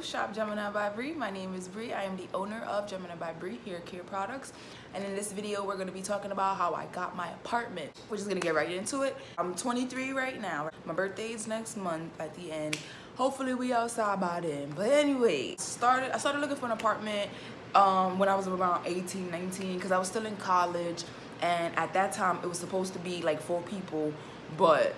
shop Geminibybri. My name is Bri. I am the owner of Geminibybri Hair Care Products. And in this video, we're going to be talking about how I got my apartment. We're just going to get right into it. I'm 23 right now. My birthday is next month at the end. Hopefully we outside by then. But anyway, I started looking for an apartment when I was around 18, 19 because I was still in college. And at that time, it was supposed to be like 4 people, but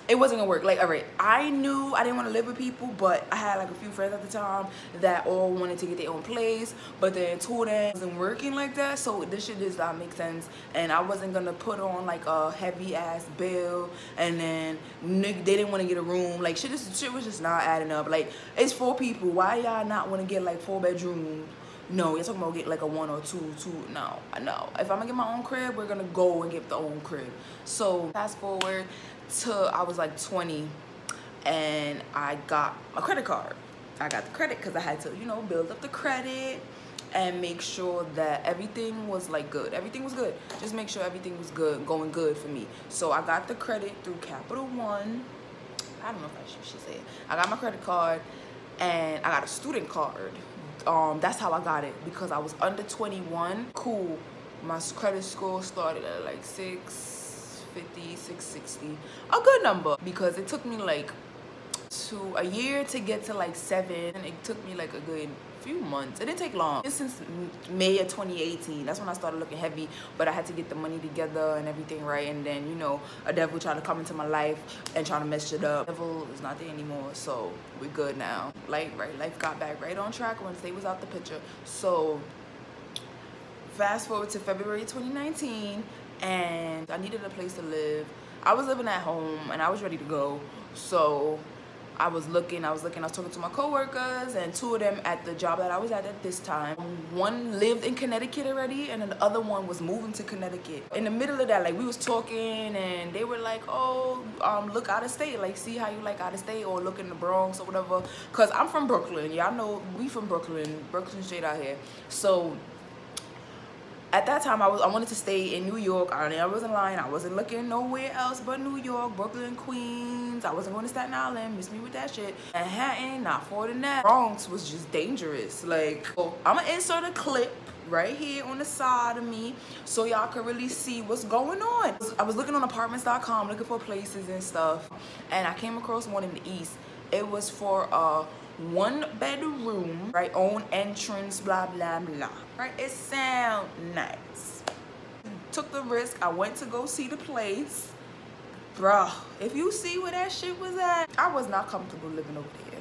it wasn't gonna work. Like, all right, I knew I didn't want to live with people, but I had like a few friends at the time that all wanted to get their own place, but then 2 of them wasn't working like that, so this shit does not make sense. And I wasn't gonna put on like a heavy ass bill, and then they didn't want to get a room. Like shit was just not adding up. Like, it's 4 people, why y'all not want to get like 4 bedrooms? No, you're talking about get like a 1 or 2. No. If I'm gonna get my own crib, we're gonna go and get the own crib. So fast forward to I was like 20, and I got a credit card. I got the credit because I had to, you know, build up the credit and make sure that everything was like good. Everything was good. Just make sure everything was good, going good for me. So I got the credit through Capital One. I don't know if I should say it. I got my credit card, and I got a student card. That's how I got it, because I was under 21. Cool. My credit score started at like 650, 660. A good number, because it took me like a year to get to like 7, and it took me like a good few months. It didn't take long. Since May of 2018, that's when I started looking heavy, but I had to get the money together and everything right. And then, you know, a devil tried to come into my life and try to mess it up. The devil is not there anymore, so we're good now. Life got back right on track once they was out the picture. So fast forward to February 2019, and I needed a place to live. I was living at home and I was ready to go, so I was talking to my coworkers, and 2 of them at the job that I was at this time. One lived in Connecticut already, and then the other one was moving to Connecticut. In the middle of that, like, we was talking, and they were like, oh, look out of state, like, see how you like out of state, or look in the Bronx or whatever. Cause I'm from Brooklyn. Y'all know we from Brooklyn. Brooklyn's straight out here. So at that time, I wanted to stay in New York. I wasn't lying. I wasn't looking nowhere else but New York, Brooklyn, Queens. I wasn't going to Staten Island. Miss me with that shit. Manhattan, not for the net. Bronx was just dangerous. Like, I'm gonna insert a clip right here on the side of me so y'all can really see what's going on. I was looking on apartments.com, looking for places and stuff, and I came across one in the East. It was for a 1-bedroom, right, own entrance, blah blah blah, right? It sound nice. Took the risk. I went to go see the place. Bruh, if you see where that shit was at, I was not comfortable living over there.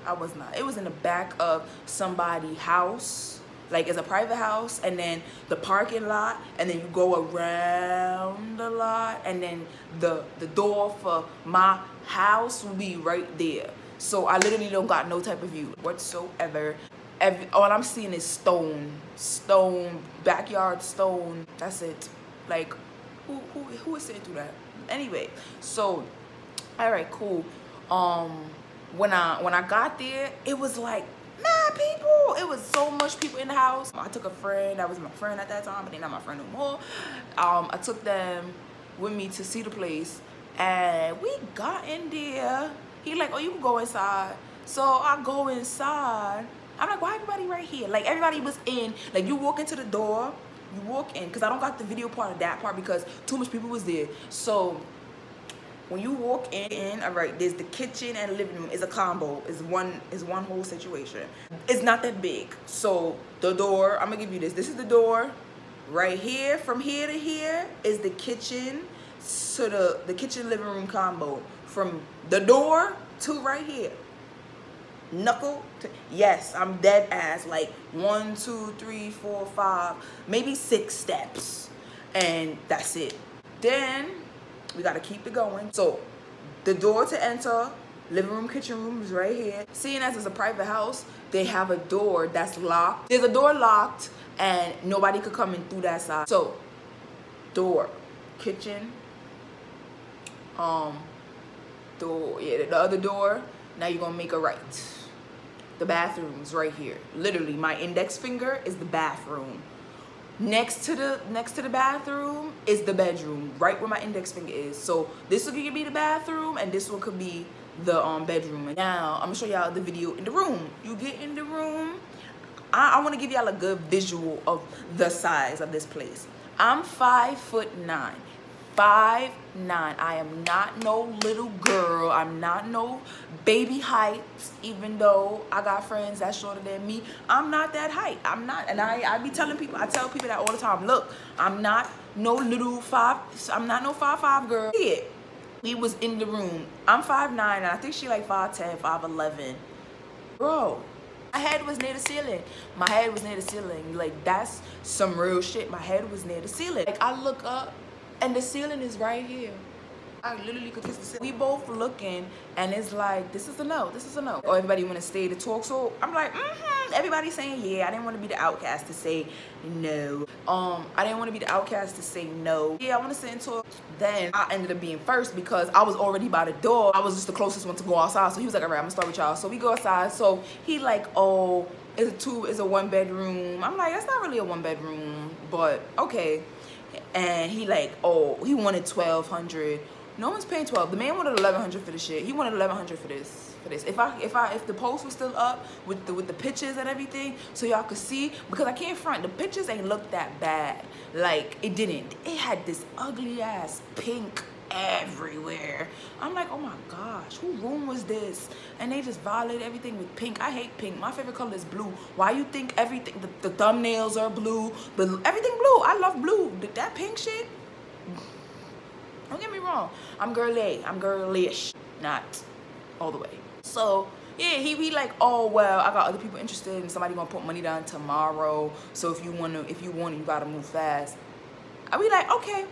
I was not. It was in the back of somebody's house. Like, it's a private house, and then the parking lot, and then you go around the lot, and then the door for my house will be right there. So I literally don't got no type of view whatsoever. All I'm seeing is stone, backyard stone. That's it. Like, who is sitting through that? Anyway, so all right, cool. When I got there, it was like mad people. It was so much people in the house. I took a friend that was my friend at that time, but they're not my friend no more. I took them with me to see the place, and we got in there. He like, oh, you can go inside. So I go inside. I'm like, why everybody right here? Like, everybody was in. Like, you walk into the door, you walk in, because I don't got the video part of that part because too much people was there. So when you walk in, all right, there's the kitchen and living room. It's a combo. It's one whole situation. It's not that big. So the door, I'm gonna give you this. This is the door right here. From here to here is the kitchen to the kitchen living room combo. From the door to right here, knuckle to, yes, I'm dead ass, like 1, 2, 3, 4, 5, maybe 6 steps, and that's it. Then we gotta keep it going. So the door to enter living room, kitchen room is right here. Seeing as it's a private house, they have a door that's locked. There's a door locked, and nobody could come in through that side. So door, kitchen, door, yeah, the other door. Now you're gonna make a right. The bathroom's right here. Literally, my index finger is the bathroom. Next to the bathroom is the bedroom, right where my index finger is. So this one could be the bathroom, and this one could be the bedroom. And now I'm gonna show y'all the video in the room. You get in the room. I want to give y'all a good visual of the size of this place. I'm 5'9". 5'9". I am not no little girl. I'm not no baby height, even though I got friends that's shorter than me. I'm not that height. I'm not, and I be telling people, I tell people that all the time. Look, I'm not no little I'm not no 5'5" girl. Yeah. We was in the room. I'm 5'9", and I think she like 5'10", 5'11". Bro, my head was near the ceiling. My head was near the ceiling. Like, that's some real shit. My head was near the ceiling. Like, I look up, and the ceiling is right here. I literally could kiss the ceiling. We both looking, and it's like, this is a no, this is a no. Or everybody want to stay to talk, so I'm like, everybody saying yeah. I didn't want to be the outcast to say no. I didn't want to be the outcast to say no. Yeah, I want to sit and talk. Then I ended up being first because I was already by the door. I was just the closest one to go outside, so he was like, all right, I'm gonna start with y'all. So we go outside. So he like, oh, it's a 1-bedroom. I'm like, that's not really a 1-bedroom, but okay. And he like, oh, he wanted 1,200. No one's paying 12. The man wanted 1,100 for the shit. He wanted 1,100 for this. If the post was still up with the pictures and everything, so y'all could see, because I can't front, the pictures ain't look that bad. Like, it didn't. It had this ugly ass pink everywhere. I'm like, oh my gosh, who room was this? And they just violated everything with pink. I hate pink. My favorite color is blue. Why you think everything, the thumbnails are blue, but everything blue? I love blue. That pink shit, don't get me wrong, I'm girly, I'm girlish, not all the way. So yeah, he like, oh well, I got other people interested and somebody gonna put money down tomorrow. So if you want, you gotta move fast. I be like, okay,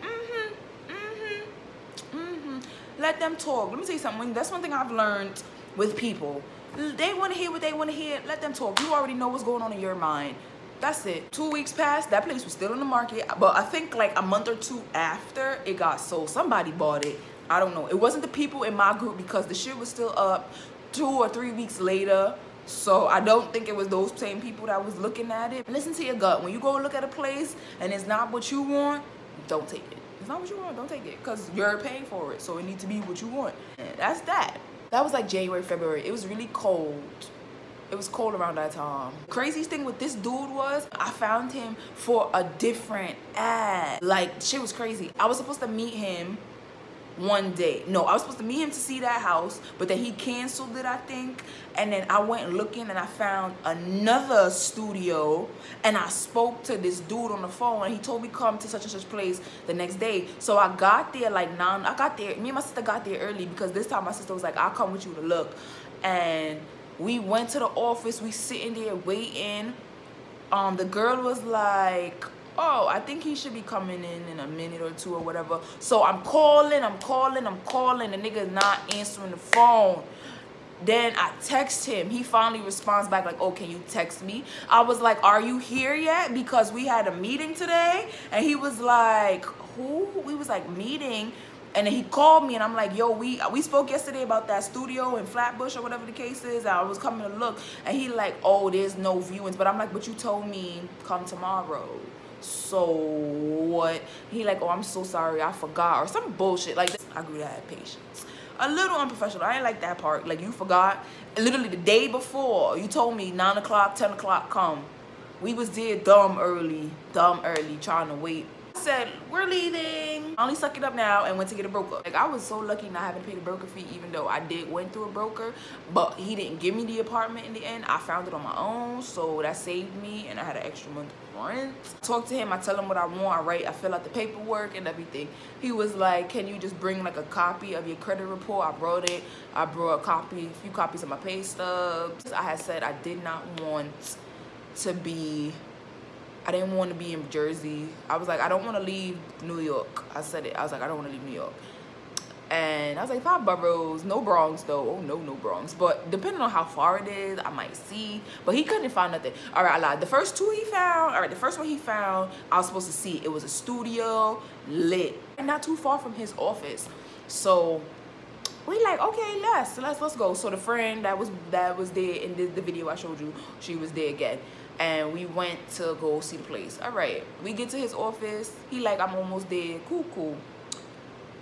let them talk. Let me tell you something. That's one thing I've learned with people. They want to hear what they want to hear. Let them talk. You already know what's going on in your mind. That's it. 2 weeks passed. That place was still in the market. But I think like a month or two after it got sold, somebody bought it. I don't know. It wasn't the people in my group because the shit was still up 2 or 3 weeks later. So I don't think it was those same people that was looking at it. Listen to your gut. When you go look at a place and it's not what you want, don't take it. It's not what you want, don't take it, because you're paying for it, so it needs to be what you want. And that's that. That was like January, February. It was really cold. It was cold around that time. Craziest thing with this dude was I found him for a different ad. Like, shit was crazy. I was supposed to meet him one day. No, I was supposed to meet him to see that house, but then he canceled it, I think. And then I went looking and I found another studio, and I spoke to this dude on the phone, and he told me come to such and such place the next day. So I got there like me and my sister got there early because this time my sister was like, I'll come with you to look. And we went to the office, we sitting there waiting. The girl was like, oh, I think he should be coming in a minute or two or whatever. So I'm calling. The nigga's not answering the phone. Then I text him. He finally responds back like, oh, can you text me? I was like, are you here yet? Because we had a meeting today. And he was like, who? We was like, meeting. And then he called me and I'm like, yo, we spoke yesterday about that studio in Flatbush or whatever the case is. I was coming to look. And he like, oh, there's no viewings. But I'm like, but you told me come tomorrow. So what? He like, oh, I'm so sorry, I forgot, or some bullshit like this. I grew to have patience. A little unprofessional. I ain't like that part. Like, you forgot. Literally the day before, you told me 9 o'clock, 10 o'clock come. We was there dumb early, trying to wait. I said, we're leaving. I only suck it up now and went to get a broker. Like, I was so lucky not having to pay the broker fee, even though I went through a broker, but he didn't give me the apartment in the end. I found it on my own, so that saved me, and I had an extra month rent. Talk to him, I tell him what I want, I fill out the paperwork and everything. He was like, can you just bring like a copy of your credit report? I brought it. I brought a few copies of my pay stubs. I had said I did not want to be, I didn't want to be in Jersey. I was like, I don't want to leave New York. I said it. I was like, I don't want to leave New York. And I was like, 5 boroughs, no Bronx though. Oh no, no Bronx. But depending on how far it is, I might see. But he couldn't find nothing. All right, I lied. The first two he found, all right, the first one he found, I was supposed to see. It was a studio, lit, and not too far from his office. So we like, okay, let's go. So the friend that was there in the video I showed you, she was there again. And we went to go see the place. All right, we get to his office. He like, I'm almost there. Cool.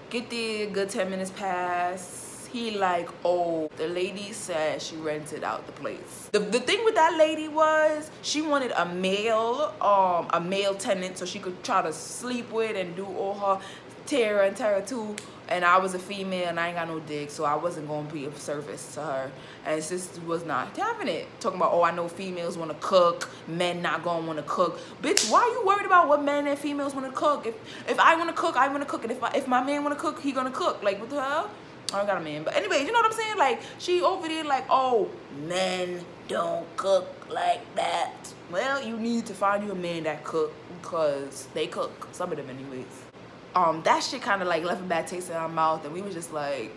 Get there, good 10 minutes pass. place. He like, oh, the lady said she rented out the place. The thing with that lady was she wanted a male tenant so she could try to sleep with and do all her Tara too. And I was a female and I ain't got no dick, so I wasn't gonna be of service to her. And sis was not having it. Talking about, oh, I know females wanna cook, men not gonna wanna cook. Bitch, why are you worried about what men and females wanna cook? If I wanna cook, I wanna cook. And if my man wanna cook, he gonna cook. Like, what the hell? I don't got a man. But anyways, you know what I'm saying? Like, she over there like, oh, men don't cook like that. Well, you need to find you a man that cook, because they cook. Some of them anyways. That shit kind of like left a bad taste in our mouth, and we was just like,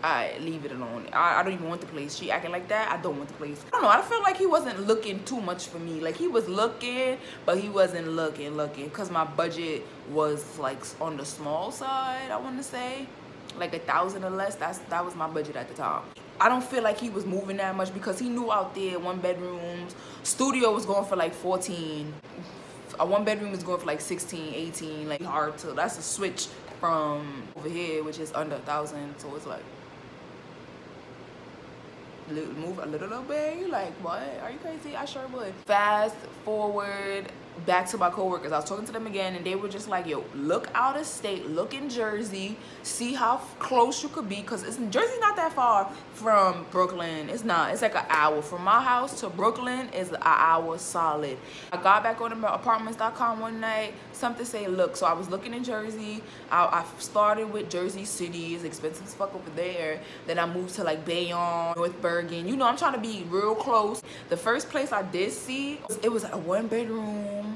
alright, leave it alone. I don't even want the place. She acting like that, I don't want the place. I don't know, I feel like he wasn't looking too much for me. Like, he was looking, but he wasn't looking, because my budget was like on the small side, I want to say. Like 1,000 or less, that was my budget at the time. I don't feel like he was moving that much, because he knew out there 1 bedrooms, studio was going for like 14. A 1 bedroom is going for like 16, 18, like hard to, that's a switch from over here, which is under 1,000, so it's like, move a little bit. You like, what? Are you crazy? I sure would. Fast forward back to my coworkers. I was talking to them again, and they were just like, yo, look out of state, look in Jersey, see how close you could be, because Jersey not that far from Brooklyn. It's not. It's like an hour from my house to Brooklyn is an hour solid. I got back on apartments.com one night, something say look. So I was looking in Jersey. I started with Jersey City. It's expensive as fuck over there. Then I moved to like Bayonne, North Bergen. You know, I'm trying to be real close. The first place I did see, it was a 1 bedroom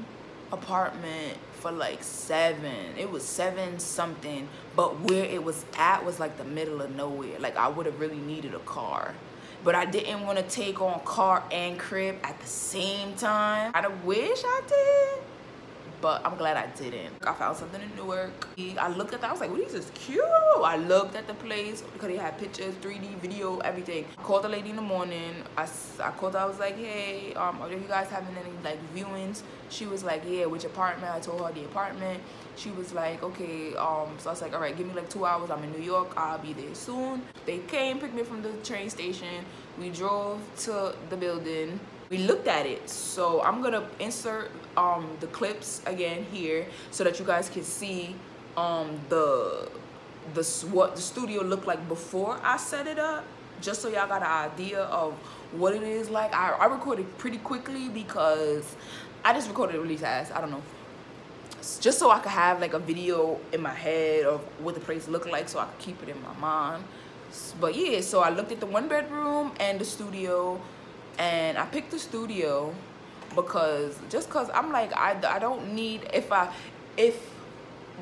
apartment for like 7. It was 7 something, but where it was at was like the middle of nowhere. Like, I would have really needed a car, but I didn't want to take on car and crib at the same time. I wish I did, but I'm glad I didn't. I found something in Newark. I looked at that, I was like, well, these is cute. I looked at the place because they had pictures, 3D, video, everything. I called the lady in the morning. I called her, I was like, hey, are you guys having any like viewings? She was like, yeah, which apartment? I told her the apartment. She was like, okay, so I was like, all right, give me like 2 hours. I'm in New York, I'll be there soon. They came, picked me from the train station. We drove to the building. We looked at it. So I'm gonna insert the clips again here so that you guys can see what the studio looked like before I set it up, just so y'all got an idea of what it is like. I recorded pretty quickly because I just recorded it really fast. I don't know, just so I could have like a video in my head of what the place looked like, so I could keep it in my mind. But yeah, so I looked at the 1 bedroom and the studio, and I picked the studio because I'm like, I don't need, if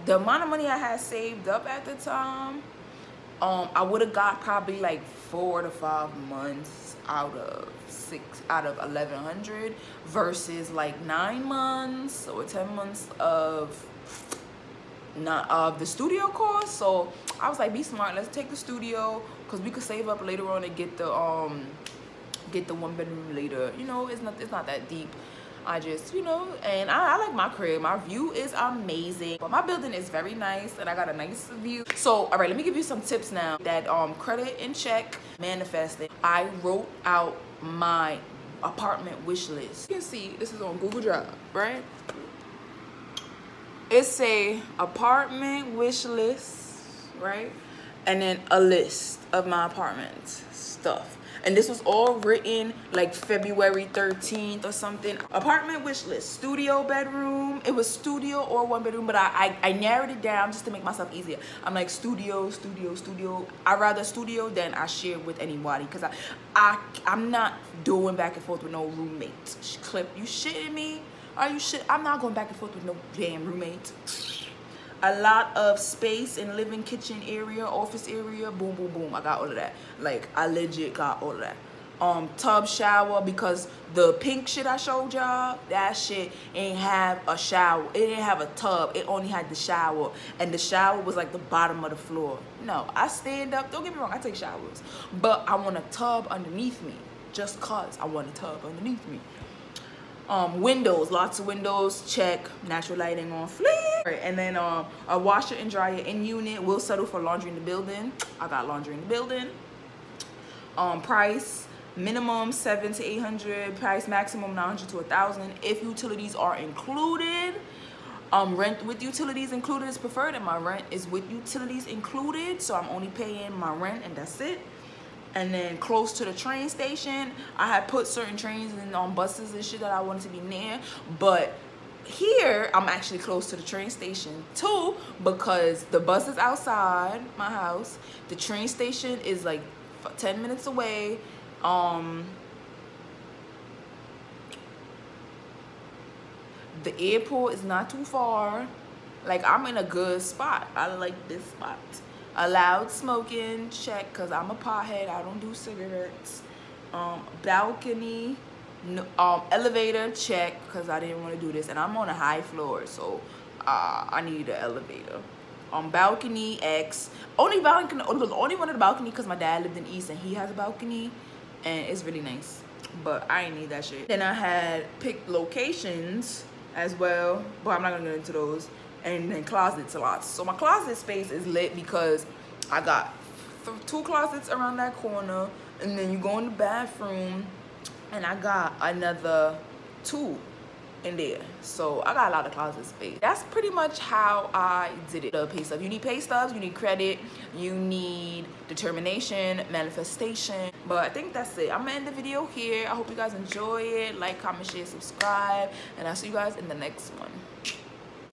the amount of money I had saved up at the time, I would have got probably like 4 to 5 months out of 1,100 versus like 9 months or 10 months of the studio cost. So I was like, be smart, let's take the studio, because we could save up later on and get the 1 bedroom later. You know, it's not that deep. I just, you know, and I like my crib. My view is amazing, but my building is very nice and I got a nice view. So all right, let me give you some tips now that credit in check, manifesting. I wrote out my apartment wish list. You can see this is on Google Drive, right? It's a apartment wish list, right? And then a list of my apartment stuff. And this was all written like February 13th or something. Apartment wish list, studio, bedroom. It was studio or 1 bedroom, but I narrowed it down just to make myself easier. I'm like studio. I rather studio than I share with anybody, because I'm not doing back and forth with no roommate. Clip, you shitting me? Are you shit? I'm not going back and forth with no damn roommate. A lot of space in living, kitchen area, office area, boom, boom, boom. I got all of that. Like, I legit got all of that. Tub, shower, because the pink shit I showed y'all, that shit ain't have a shower. It didn't have a tub. It only had the shower. And the shower was like the bottom of the floor. No, I stand up. Don't get me wrong, I take showers. But I want a tub underneath me. Just cause I want a tub underneath me. Windows, lots of windows, check. Natural lighting on fleek. And then a washer and dryer in unit. Will settle for laundry in the building. I got laundry in the building. Price minimum 700 to 800. Price maximum 900 to 1,000 if utilities are included. Rent with utilities included is preferred, and my rent is with utilities included, so I'm only paying my rent and that's it. And then close to the train station, I had put certain trains and on buses and shit that I wanted to be near, but here I'm actually close to the train station too, because the bus is outside my house, the train station is like 10 minutes away. The airport is not too far. Like, I'm in a good spot. I like this spot. Allowed smoking, check, because I'm a pothead. I don't do cigarettes. Balcony, no, elevator, check, because I didn't want to do this. And I'm on a high floor, so I need an elevator. Balcony, X. Only one of the balcony because my dad lived in East and he has a balcony. And it's really nice. But I ain't need that shit. Then I had picked locations as well, but I'm not gonna get into those. And then closets a lot. So my closet space is lit because I got 2 closets around that corner, and then you go in the bathroom and I got another 2 in there. So I got a lot of closet space. That's pretty much how I did it. The pay stubs. You need pay stubs, you need credit, you need determination, manifestation. But I think that's it. I'm gonna end the video here. I hope you guys enjoy it. Like, comment, share, subscribe, and I'll see you guys in the next one.